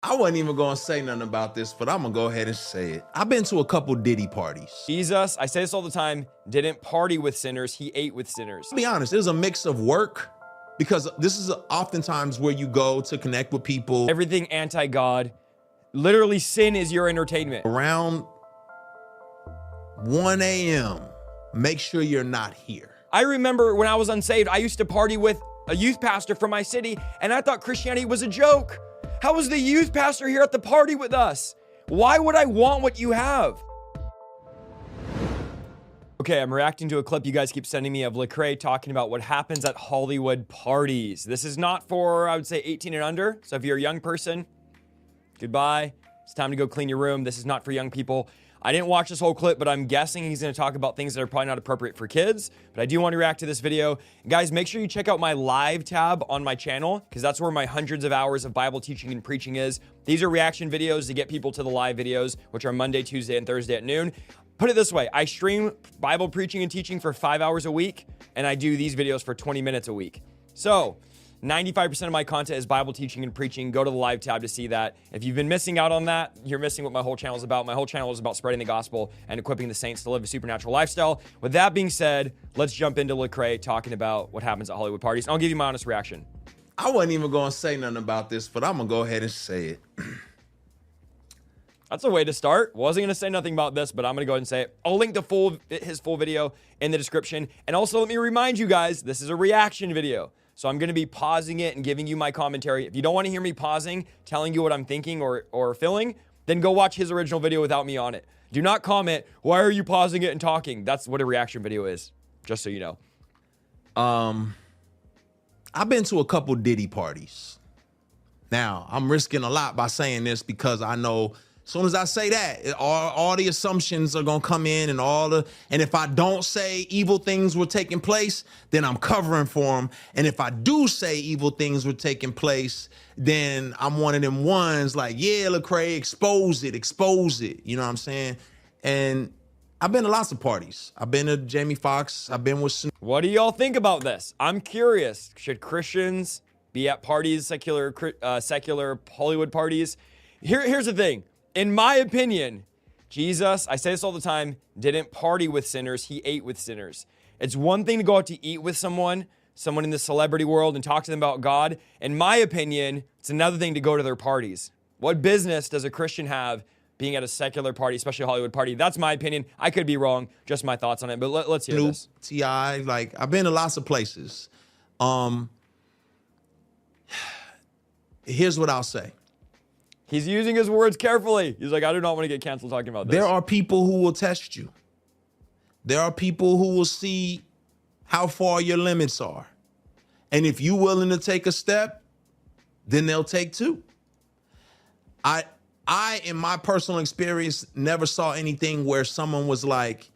I wasn't even gonna say nothing about this, but I'm gonna go ahead and say it. I've been to a couple Diddy parties. Jesus, I say this all the time, didn't party with sinners, he ate with sinners. To be honest, it was a mix of work, because this is oftentimes where you go to connect with people. Everything anti-God. Literally, sin is your entertainment. Around 1 a.m., make sure you're not here. I remember when I was unsaved, I used to party with a youth pastor from my city, and I thought Christianity was a joke. How was the youth pastor here at the party with us? Why would I want what you have? Okay, I'm reacting to a clip you guys keep sending me of Lecrae talking about what happens at Hollywood parties. This is not for, I would say, 18 and under. So if you're a young person, goodbye. It's time to go clean your room. This is not for young people. I didn't watch this whole clip, but I'm guessing he's going to talk about things that are probably not appropriate for kids. But I do want to react to this video. Guys, make sure you check out my live tab on my channel, because that's where my hundreds of hours of Bible teaching and preaching is. These are reaction videos to get people to the live videos, which are Monday, Tuesday, and Thursday at noon. Put it this way, I stream Bible preaching and teaching for 5 hours a week, and I do these videos for 20 minutes a week. So 95% of my content is Bible teaching and preaching. Go to the live tab to see that. If you've been missing out on that, you're missing what my whole channel is about. My whole channel is about spreading the gospel and equipping the saints to live a supernatural lifestyle. With that being said, let's jump into Lecrae talking about what happens at Hollywood parties. And I'll give you my honest reaction. I wasn't even gonna say nothing about this, but I'm gonna go ahead and say it. That's a way to start. Wasn't going to say nothing about this, but I'm going to go ahead and say it. I'll link his full video in the description. And also, let me remind you guys, this is a reaction video. So I'm going to be pausing it and giving you my commentary. If you don't want to hear me pausing, telling you what I'm thinking or feeling, then go watch his original video without me on it. Do not comment, why are you pausing it and talking? That's what a reaction video is, just so you know. I've been to a couple Diddy parties. Now, I'm risking a lot by saying this, because I know as soon as I say that, all the assumptions are gonna come in, and if I don't say evil things were taking place, then I'm covering for them. And if I do say evil things were taking place, then I'm one of them ones like, yeah, Lecrae, expose it. You know what I'm saying? And I've been to lots of parties. I've been to Jamie Foxx. I've been with. What do y'all think about this? I'm curious. Should Christians be at parties, secular Hollywood parties? Here's the thing. In my opinion, Jesus, I say this all the time, didn't party with sinners, he ate with sinners. It's one thing to go out to eat with someone in the celebrity world, and talk to them about God. In my opinion, it's another thing to go to their parties. What business does a Christian have being at a secular party, especially a Hollywood party? That's my opinion. I could be wrong, just my thoughts on it, but let's hear this. T.I., like, I've been to lots of places. Here's what I'll say. He's using his words carefully. He's like, I do not want to get canceled talking about this. There are people who will test you. There are people who will see how far your limits are. And if you're willing to take a step, then they'll take two. I, in my personal experience, never saw anything where someone was like,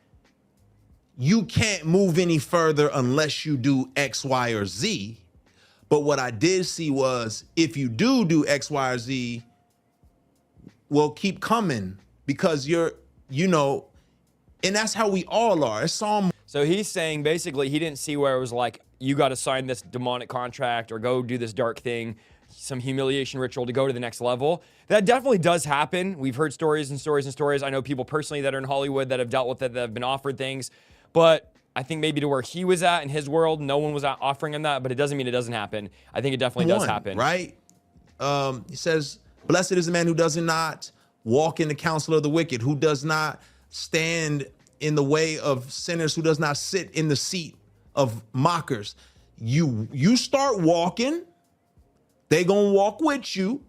you can't move any further unless you do X, Y, or Z. But what I did see was, if you do X, Y, or Z, well, keep coming, because you know, and that's how we all are. It's all. So he's saying basically he didn't see where it was like, you got to sign this demonic contract or go do this dark thing, some humiliation ritual to go to the next level. That definitely does happen. We've heard stories and stories and stories. I know people personally that are in Hollywood that have dealt with it, that have been offered things. But I think maybe to where he was at in his world, no one was offering him that, but it doesn't mean it doesn't happen. I think it definitely does happen. Right? He says, blessed is the man who does not walk in the counsel of the wicked, who does not stand in the way of sinners, who does not sit in the seat of mockers. You start walking, they gonna walk with you,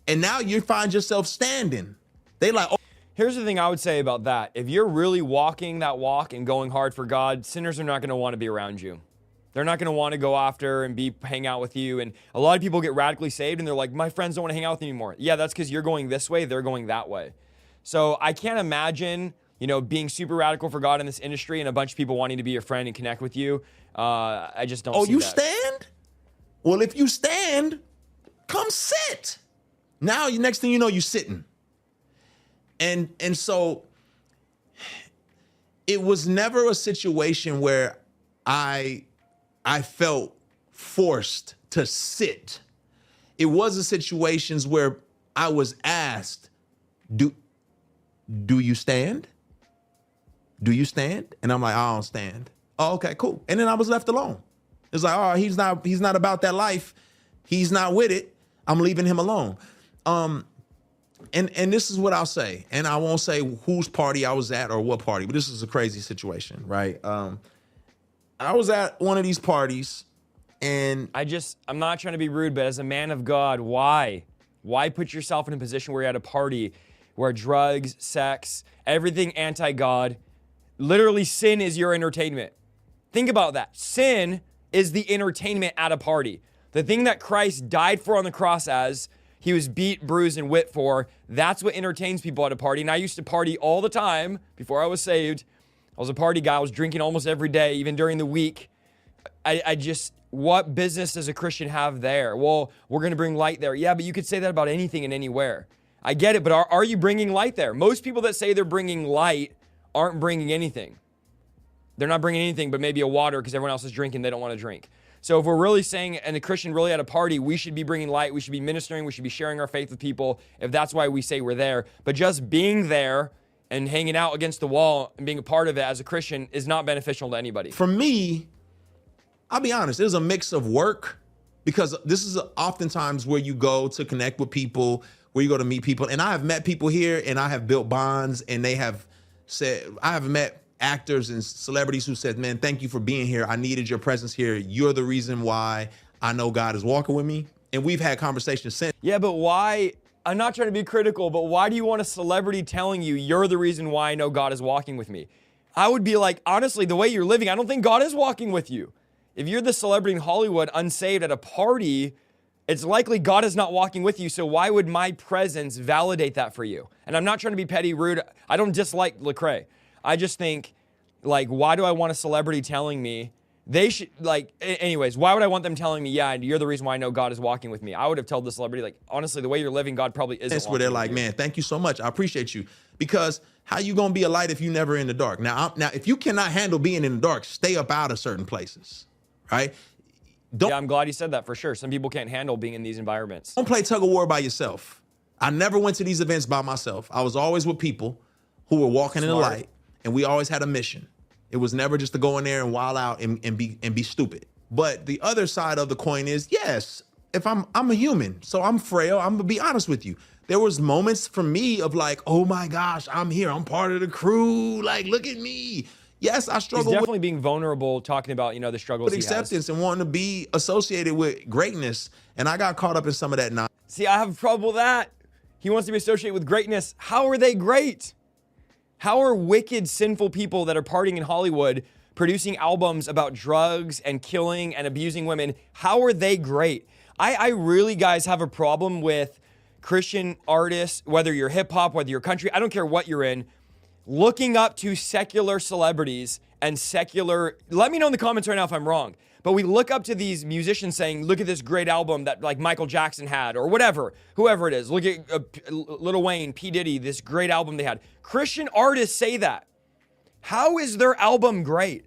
and now you find yourself standing. They like, oh. Here's the thing I would say about that. If you're really walking that walk and going hard for God, sinners are not gonna want to be around you. They're not going to want to go after and hang out with you. And a lot of people get radically saved and they're like, my friends don't want to hang out with me anymore. Yeah, that's because you're going this way, they're going that way. So I can't imagine, you know, being super radical for God in this industry and a bunch of people wanting to be your friend and connect with you. I just don't see that. Oh, you stand? Well, if you stand, come sit. Now, next thing you know, you're sitting. And so it was never a situation where I felt forced to sit. It was a situations where I was asked, do you stand? Do you stand? And I'm like, I don't stand. Oh, okay, cool. And then I was left alone. It's like, oh, he's not about that life. He's not with it. I'm leaving him alone. And this is what I'll say. And I won't say whose party I was at or what party, but this is a crazy situation, right? I was at one of these parties and I'm not trying to be rude, but as a man of God, why? Why put yourself in a position where you're at a party where drugs, sex, everything anti-God, literally sin is your entertainment? Think about that. Sin is the entertainment at a party. The thing that Christ died for on the cross as, he was beat, bruised, and whipped for, that's what entertains people at a party. And I used to party all the time before I was saved. I was a party guy. I was drinking almost every day, even during the week. What business does a Christian have there? Well, we're going to bring light there. Yeah, but you could say that about anything and anywhere. I get it, but are you bringing light there? Most people that say they're bringing light aren't bringing anything. They're not bringing anything but maybe a water because everyone else is drinking. They don't want to drink. So if we're really saying, and a Christian really at a party, we should be bringing light, we should be ministering, we should be sharing our faith with people, if that's why we say we're there. But just being there and hanging out against the wall and being a part of it as a Christian is not beneficial to anybody. For me, I'll be honest, there's a mix of work, because this is oftentimes where you go to connect with people, where you go to meet people. And I have met people here and I have built bonds, and they have said, I have met actors and celebrities who said, man, thank you for being here. I needed your presence here. You're the reason why I know God is walking with me. And we've had conversations since. Yeah, but why? I'm not trying to be critical, but why do you want a celebrity telling you you're the reason why I know God is walking with me? I would be like, honestly, the way you're living, I don't think God is walking with you. If you're the celebrity in Hollywood, unsaved at a party, it's likely God is not walking with you. So why would my presence validate that for you? And I'm not trying to be petty, rude. I don't dislike Lecrae. I just think, like, why do I want a celebrity telling me they should, like, anyways, why would I want them telling me, yeah, you're the reason why I know God is walking with me? I would have told the celebrity, like, honestly, the way you're living, God probably isn't. That's where they're like, man, thank you so much. I appreciate you. Because how you going to be a light if you never in the dark? Now, if you cannot handle being in the dark, stay up out of certain places, right? Yeah, I'm glad you said that for sure. Some people can't handle being in these environments. Don't play tug of war by yourself. I never went to these events by myself. I was always with people who were walking in the light, and we always had a mission. It was never just to go in there and wild out and be stupid. But the other side of the coin is, yes, if I'm a human, so I'm frail. I'm gonna be honest with you. There was moments for me of like, oh my gosh, I'm here. I'm part of the crew. Like, look at me. Yes, I struggle. He's definitely being vulnerable, talking about, the struggles he acceptance has. and wanting to be associated with greatness. And I got caught up in some of that nonsense. See, I have a problem with that. He wants to be associated with greatness. How are they great? How are wicked, sinful people that are partying in Hollywood producing albums about drugs and killing and abusing women? How are they great? I really, guys, have a problem with Christian artists, whether you're hip hop, whether you're country, I don't care what you're in, looking up to secular celebrities and secular, let me know in the comments right now if I'm wrong, but we look up to these musicians saying, look at this great album that like Michael Jackson had or whatever, whoever it is. Look at Lil Wayne, P. Diddy, this great album they had. Christian artists say that. How is their album great?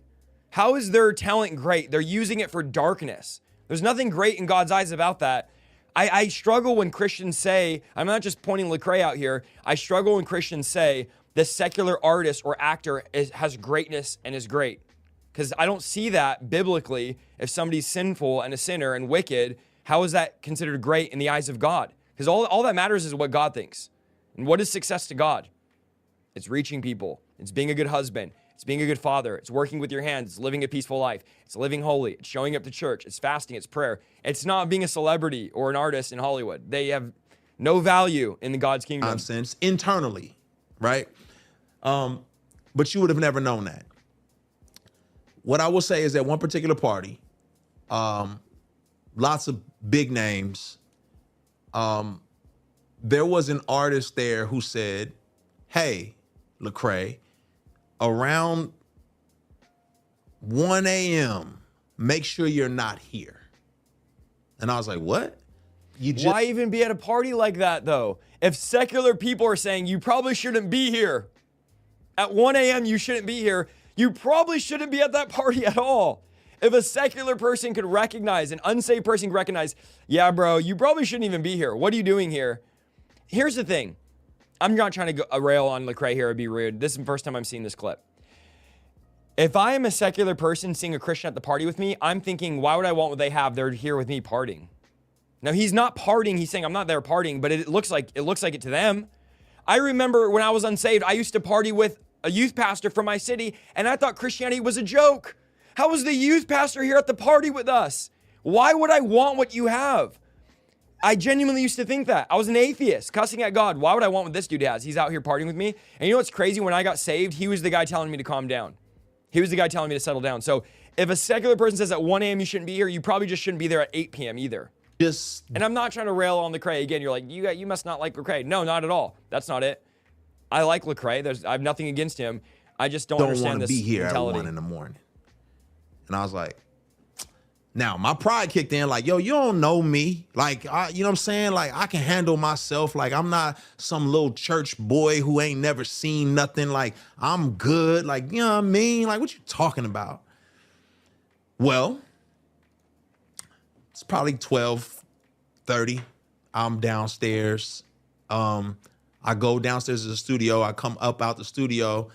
How is their talent great? They're using it for darkness. There's nothing great in God's eyes about that. I struggle when Christians say, I'm not just pointing Lecrae out here, I struggle when Christians say the secular artist or actor has greatness and is great. Because I don't see that biblically. If somebody's sinful and a sinner and wicked, how is that considered great in the eyes of God? Because all that matters is what God thinks. And what is success to God? It's reaching people. It's being a good husband. It's being a good father. It's working with your hands. It's living a peaceful life. It's living holy. It's showing up to church. It's fasting. It's prayer. It's not being a celebrity or an artist in Hollywood. They have no value in the God's kingdom. Nonsense internally, right? But you would have never known that. What I will say is that one particular party, lots of big names, there was an artist there who said, hey, Lecrae, around 1 a.m., make sure you're not here. And I was like, what? Why even be at a party like that, though? If secular people are saying you probably shouldn't be here, at 1 a.m. you shouldn't be here, you probably shouldn't be at that party at all. If a secular person could recognize, an unsaved person could recognize, yeah, bro, you probably shouldn't even be here. What are you doing here? here's the thing. I'm not trying to go rail on Lecrae here or be rude. This is the first time I'm seeing this clip. If I am a secular person seeing a Christian at the party with me, I'm thinking, why would I want what they have? They're here with me partying. Now, he's not partying. He's saying, I'm not there partying, but it looks like it to them. I remember when I was unsaved, I used to party with a youth pastor from my city, and I thought Christianity was a joke. How was the youth pastor here at the party with us? Why would I want what you have? I genuinely used to think that. I was an atheist, cussing at God. Why would I want what this dude has? He's out here partying with me. And you know what's crazy? When I got saved, he was the guy telling me to calm down. He was the guy telling me to settle down. So if a secular person says at 1 a.m. you shouldn't be here, you probably just shouldn't be there at 8 p.m. either. And I'm not trying to rail on Lecrae. Again, you're like, you must not like Lecrae. No, not at all. That's not it. I like Lecrae. I have nothing against him. I just don't understand this be here mentality. At 1 a.m. And I was like, now my pride kicked in, like, yo, you don't know me. Like, you know what I'm saying? Like, I can handle myself. Like, I'm not some little church boy who ain't never seen nothing. Like, I'm good. Like, you know what I mean? Like, what you talking about? Well, it's probably 12:30. I'm downstairs. I go downstairs to the studio. I come up out the studio,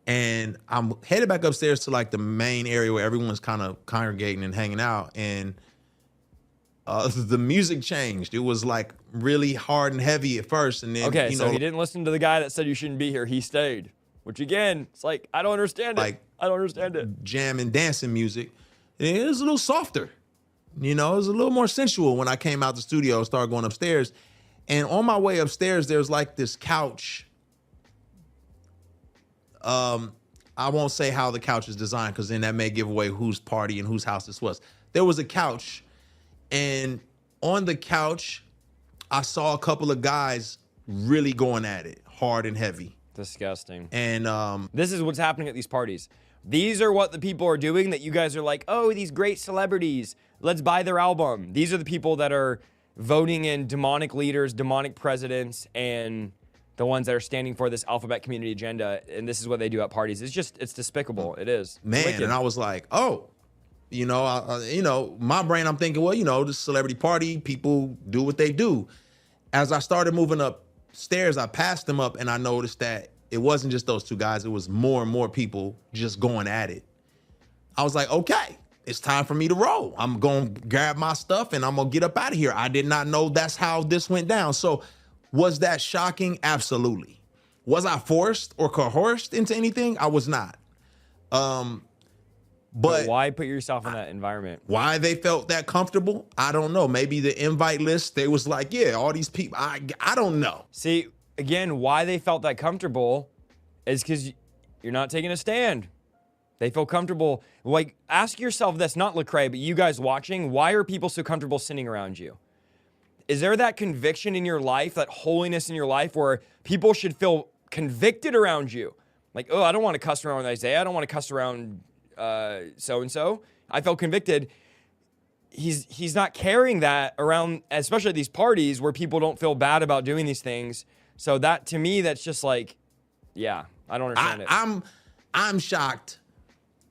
and I'm headed back upstairs to like the main area where everyone's kind of congregating and hanging out. And the music changed. It was like really hard and heavy at first. And then, okay, you so know, he didn't listen to the guy that said you shouldn't be here. He stayed, which again, it's like, I don't understand it. Like, I don't understand it. Jam and dancing music. And it was a little softer. You know, it was a little more sensual when I came out the studio and started going upstairs. And on my way upstairs, there's like this couch. I won't say how the couch is designed because then that may give away whose party and whose house this was. There was a couch, and on the couch, I saw a couple of guys really going at it, hard and heavy. Disgusting. And this is what's happening at these parties. These are what the people are doing that you guys are like, oh, these great celebrities, let's buy their album. These are the people that are voting in demonic leaders, demonic presidents, and the ones that are standing for this alphabet community agenda. And this is what they do at parties. It's despicable. It is. man, Wicked. and I was like, oh, you know, my brain, I'm thinking, well, you know, this celebrity party, people do what they do. As I started moving upstairs, I passed them up, and I noticed that it wasn't just those two guys. It was more and more people just going at it. I was like, okay, it's time for me to roll. I'm going to grab my stuff and I'm going to get up out of here. I did not know that's how this went down. So was that shocking? Absolutely. Was I forced or coerced into anything? I was not. But why put yourself in that environment? Why they felt that comfortable? I don't know. Maybe the invite list, they was like, yeah, all these people, I don't know. See, again, why they felt that comfortable is because you're not taking a stand. They feel comfortable. Like, ask yourself this, not Lecrae, but you guys watching, why are people so comfortable sitting around you? Is there that conviction in your life, that holiness in your life where people should feel convicted around you? Like, oh, I don't want to cuss around with Isaiah. I don't want to cuss around so-and-so. I felt convicted. He's not carrying that around, especially at these parties where people don't feel bad about doing these things. So that, to me, that's just like, yeah, I don't understand it. I'm shocked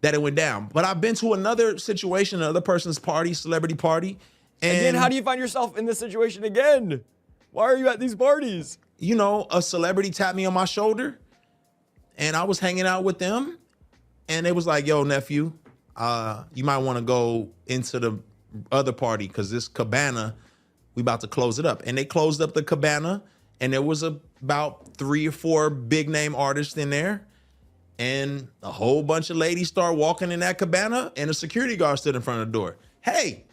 that it went down. But I've been to another situation, another person's party, celebrity party. And again, how do you find yourself in this situation again? Why are you at these parties? You know, a celebrity tapped me on my shoulder, and I was hanging out with them, and they was like, yo, nephew, you might want to go into the other party because this cabana, we about to close it up. And they closed up the cabana, and there was about 3 or 4 big name artists in there. And a whole bunch of ladies start walking in that cabana, and a security guard stood in front of the door. Hey,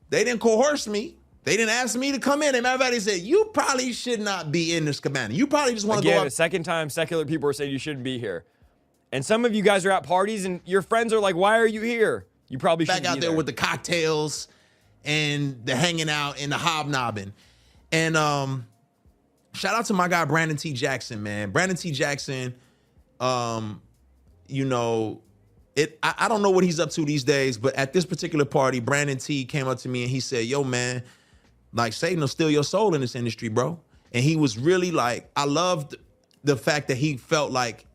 they didn't coerce me. They didn't ask me to come in. And everybody said, you probably should not be in this cabana. You probably just want to go up. The second time secular people are saying you shouldn't be here. And some of you guys are at parties, and your friends are like, why are you here? You probably shouldn't be back out there with the cocktails and the hanging out and the hobnobbing. And shout out to my guy, Brandon T. Jackson, man. Brandon T. Jackson, you know, I don't know what he's up to these days, but at this particular party, Brandon T came up to me and he said, yo, man, like, Satan will steal your soul in this industry, bro. And he was really like, I loved the fact that he felt like,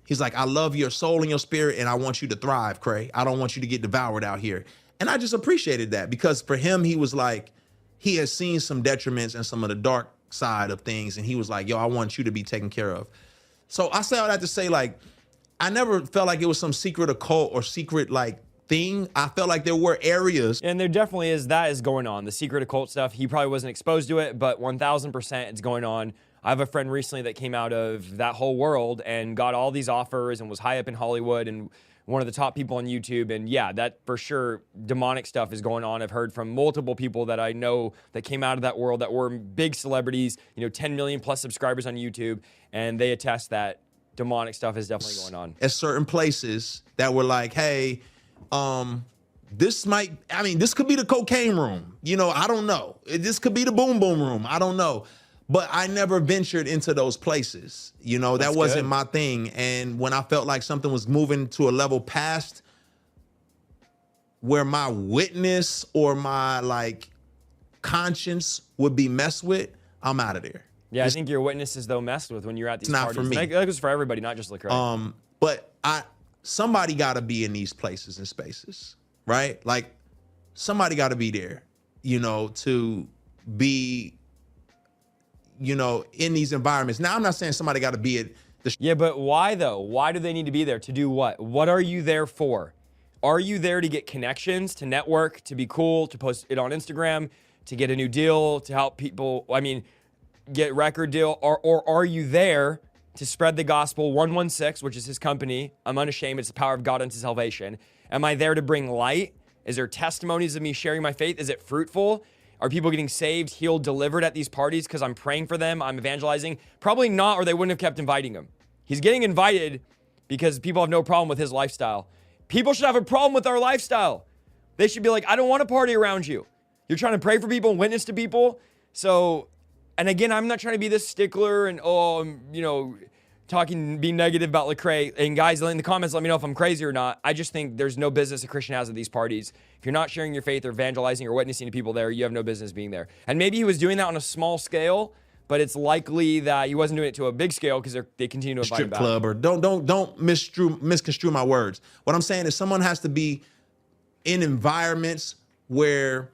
he's like, I love your soul and your spirit, and I want you to thrive, Cray. I don't want you to get devoured out here. And I just appreciated that, because for him, he was like, he has seen some detriments and some of the dark side of things, and he was like, yo, I want you to be taken care of. So I say all that to say, like, I never felt like it was some secret occult or secret like thing. I felt like there were areas. And there definitely is, that is going on. The secret occult stuff, he probably wasn't exposed to it, but 1000% it's going on. I have a friend recently that came out of that whole world and got all these offers and was high up in Hollywood and one of the top people on YouTube. And yeah, that for sure, demonic stuff is going on. I've heard from multiple people that I know that came out of that world that were big celebrities, 10 million plus subscribers on YouTube. And they attest that demonic stuff is definitely going on. At certain places that were like, hey, this could be the cocaine room. I don't know. This could be the boom boom room. I don't know. But I never ventured into those places. That wasn't my thing. And when I felt like something was moving to a level past where my witness or my like conscience would be messed with, I'm out of there. Yeah, I think your witnesses though messed with when you're at these parties. It's not for me. That goes for everybody, not just Lecrae. But somebody got to be in these places and spaces, right? Like somebody got to be there, to be, in these environments. Now, I'm not saying somebody got to be at the. Yeah, but why though? Why do they need to be there? To do what? What are you there for? Are you there to get connections, to network, to be cool, to post it on Instagram, to get a new deal, to help people? Get record deal, or are you there to spread the gospel? 116, which is his company. I'm unashamed. It's the power of God unto salvation. Am I there to bring light? Is there testimonies of me sharing my faith? Is it fruitful? Are people getting saved, healed, delivered at these parties because I'm praying for them? I'm evangelizing? Probably not, or they wouldn't have kept inviting him. He's getting invited because people have no problem with his lifestyle. People should have a problem with our lifestyle. They should be like, I don't want to party around you. You're trying to pray for people and witness to people. So, and again, I'm not trying to be this stickler and, being negative about Lecrae. And guys, in the comments, let me know if I'm crazy or not. I just think there's no business a Christian has at these parties. If you're not sharing your faith or evangelizing or witnessing to people there, you have no business being there. And maybe he was doing that on a small scale, but it's likely that he wasn't doing it to a big scale because they continue to invite him back. Strip club, or don't misconstrue my words. What I'm saying is someone has to be in environments where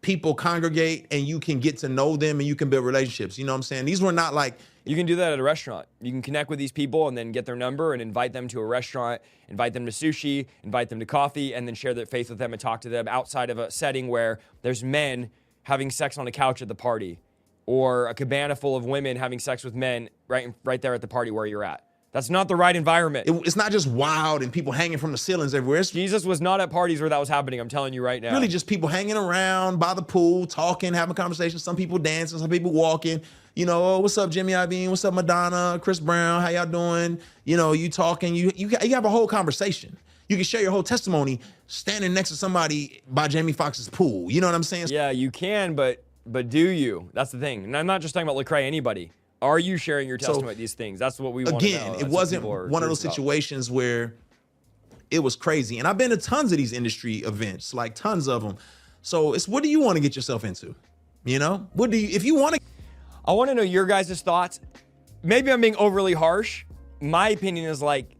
people congregate and you can get to know them and you can build relationships. You know what I'm saying? These were not like. You can do that at a restaurant. You can connect with these people and then get their number and invite them to a restaurant, invite them to sushi, invite them to coffee, and then share their faith with them and talk to them outside of a setting where there's men having sex on a couch at the party or a cabana full of women having sex with men right there at the party where you're at. That's not the right environment. It's not just wild and people hanging from the ceilings everywhere. Jesus was not at parties where that was happening. I'm telling you right now. Really just people hanging around by the pool, talking, having conversations. Some people dancing, some people walking. Oh, what's up, Jimmy Iovine? What's up, Madonna? Chris Brown? How y'all doing? You talking. You have a whole conversation. You can share your whole testimony standing next to somebody by Jamie Foxx's pool. You know what I'm saying? Yeah, you can, but do you? That's the thing. And I'm not just talking about Lecrae, anybody. Are you sharing your testimony at these things? That's what we want to know. Again, it wasn't one of those situations where it was crazy. And I've been to tons of these industry events, like tons of them. So it's, what do you want to get yourself into? If you want to. I want to know your guys' thoughts. Maybe I'm being overly harsh. My opinion is like,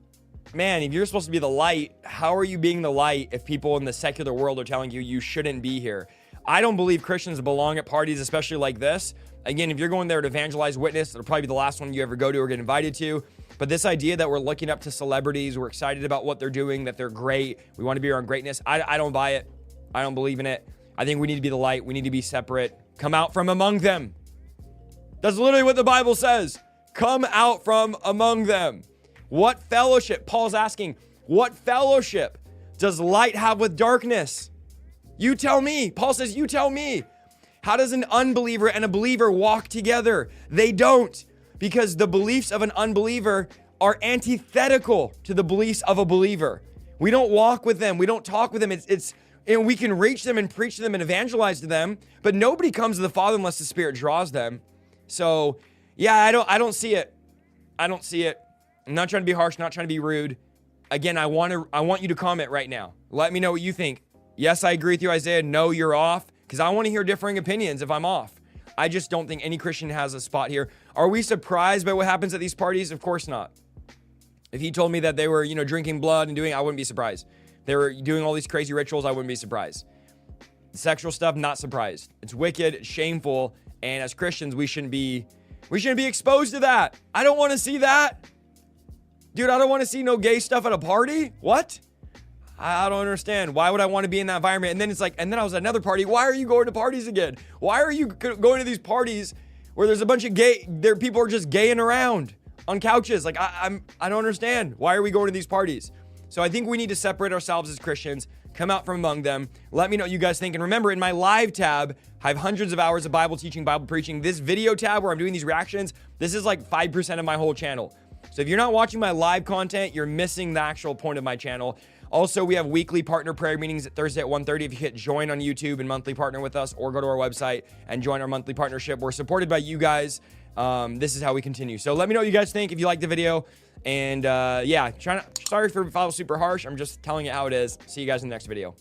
man, if you're supposed to be the light, how are you being the light if people in the secular world are telling you shouldn't be here? I don't believe Christians belong at parties, especially like this. Again, if you're going there to evangelize, witness, it'll probably be the last one you ever go to or get invited to. But this idea that we're looking up to celebrities, we're excited about what they're doing, that they're great, we want to be around greatness, I don't buy it. I don't believe in it. I think we need to be the light. We need to be separate. Come out from among them. That's literally what the Bible says. Come out from among them. What fellowship? Paul's asking, what fellowship does light have with darkness? You tell me. Paul says, you tell me. How does an unbeliever and a believer walk together? They don't, because the beliefs of an unbeliever are antithetical to the beliefs of a believer. We don't walk with them. We don't talk with them. And we can reach them and preach to them and evangelize to them, but nobody comes to the Father unless the Spirit draws them. So, yeah, I don't see it. I don't see it. I'm not trying to be harsh, not trying to be rude. Again, I want you to comment right now. Let me know what you think. Yes, I agree with you, Isaiah. No, you're off. Because I want to hear differing opinions if I'm off. I just don't think any Christian has a spot here. Are we surprised by what happens at these parties? Of course not. If he told me that they were, drinking blood and I wouldn't be surprised. They were doing all these crazy rituals, I wouldn't be surprised. Sexual stuff, not surprised. It's wicked, it's shameful, And as Christians, we shouldn't be exposed to that. I don't want to see that. Dude, I don't want to see no gay stuff at a party. What? I don't understand. Why would I want to be in that environment? And then it's like, and then I was at another party. Why are you going to parties again? Why are you going to these parties where there's a bunch of people are just gaying around on couches? Like, I don't understand. Why are we going to these parties? So I think we need to separate ourselves as Christians, come out from among them. Let me know what you guys think. And remember, in my live tab, I have hundreds of hours of Bible teaching, Bible preaching. This video tab where I'm doing these reactions, this is like 5% of my whole channel. So if you're not watching my live content, you're missing the actual point of my channel. Also, we have weekly partner prayer meetings at Thursday at 1:30. If you hit join on YouTube and monthly partner with us, or go to our website and join our monthly partnership. We're supported by you guys. This is how we continue. So let me know what you guys think if you like the video. And yeah, sorry for if I was super harsh. I'm just telling you how it is. See you guys in the next video.